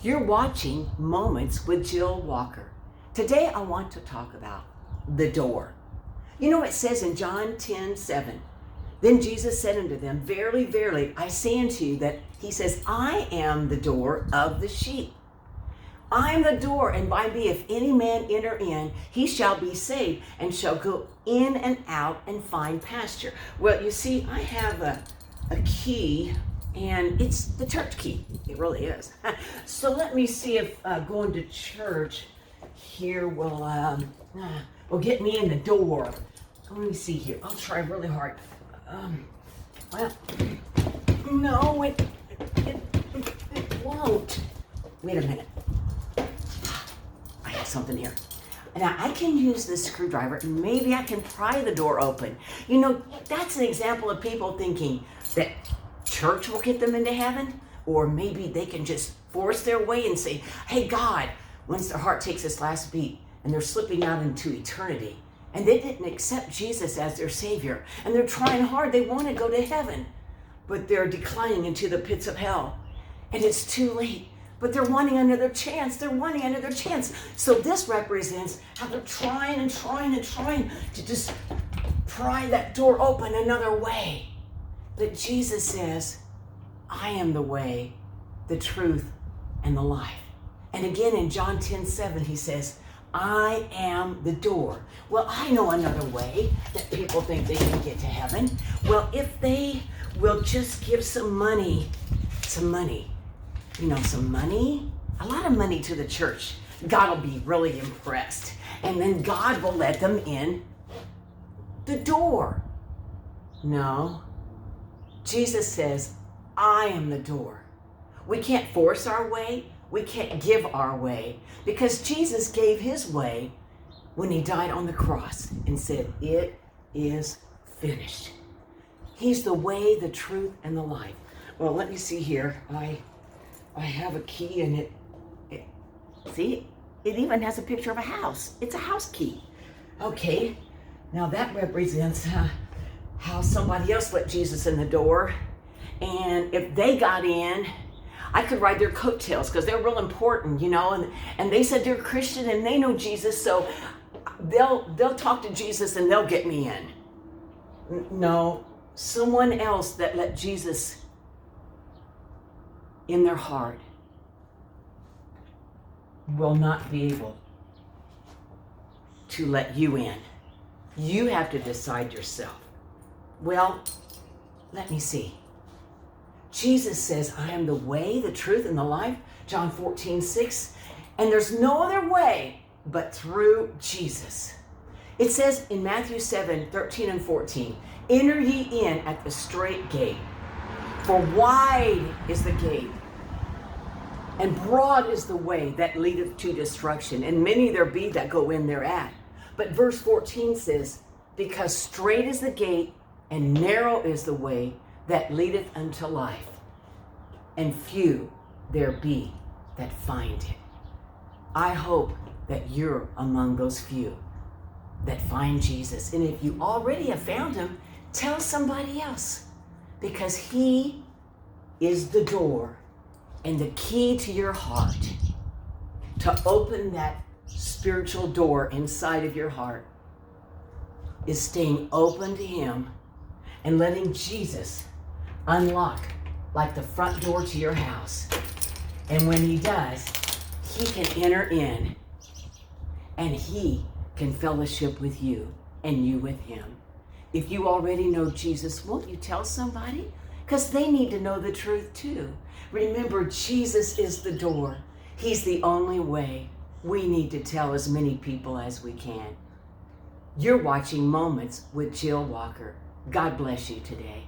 You're watching Moments with Jill Walker. Today I want to talk about the door. You know, it says in John 10:7, then Jesus said unto them, verily, verily, I say unto you that he says, I am the door of the sheep. I am the door, and by me, if any man enter in, he shall be saved and shall go in and out and find pasture. Well, you see, I have a key, and it's the church key. It really is. So let me see if going to church here will get me in the door. Let me see here. I'll try really hard. Well, no, it won't. Wait a minute. I have something here. Now, I can use this screwdriver, and maybe I can pry the door open. You know, that's an example of people thinking that church will get them into heaven, or maybe they can just force their way and say, hey, God, once their heart takes its last beat and they're slipping out into eternity, and they didn't accept Jesus as their Savior, and they're trying hard, they want to go to heaven, but they're declining into the pits of hell, and it's too late. But they're wanting another chance. They're wanting another chance. So this represents how they're trying and trying and trying to just pry that door open another way. But Jesus says, I am the way, the truth, and the life. And again in John 10:7, he says, I am the door. Well, I know another way that people think they can get to heaven. Well, if they will just give some money, a lot of money to the church, God will be really impressed. And then God will let them in the door. No. Jesus says, I am the door. We can't force our way. We can't give our way, because Jesus gave his way when he died on the cross and said, it is finished. He's the way, the truth, and the life. Well, let me see here. I have a key, and it even has a picture of a house. It's a house key. Okay, now that represents how somebody else let Jesus in the door. And if they got in, I could ride their coattails because they're real important, you know, and they said they're Christian and they know Jesus, so they'll talk to Jesus and they'll get me in. No, someone else that let Jesus in their heart will not be able to let you in. You have to decide yourself. Well, let me see. Jesus says, I am the way, the truth, and the life, John 14:6, and there's no other way but through Jesus. It says in Matthew 7:13 and 14, enter ye in at the strait gate, for wide is the gate, and broad is the way that leadeth to destruction, and many there be that go in thereat. But verse 14 says, because strait is the gate, and narrow is the way that leadeth unto life, and few there be that find it. I hope that you're among those few that find Jesus. And if you already have found him, tell somebody else, because he is the door and the key to your heart to open that spiritual door inside of your heart is staying open to him and letting Jesus unlock like the front door to your house. And when he does, he can enter in and he can fellowship with you and you with him. If you already know Jesus, won't you tell somebody? Because they need to know the truth too. Remember, Jesus is the door. He's the only way. We need to tell as many people as we can. You're watching Moments with Jill Walker. God bless you today.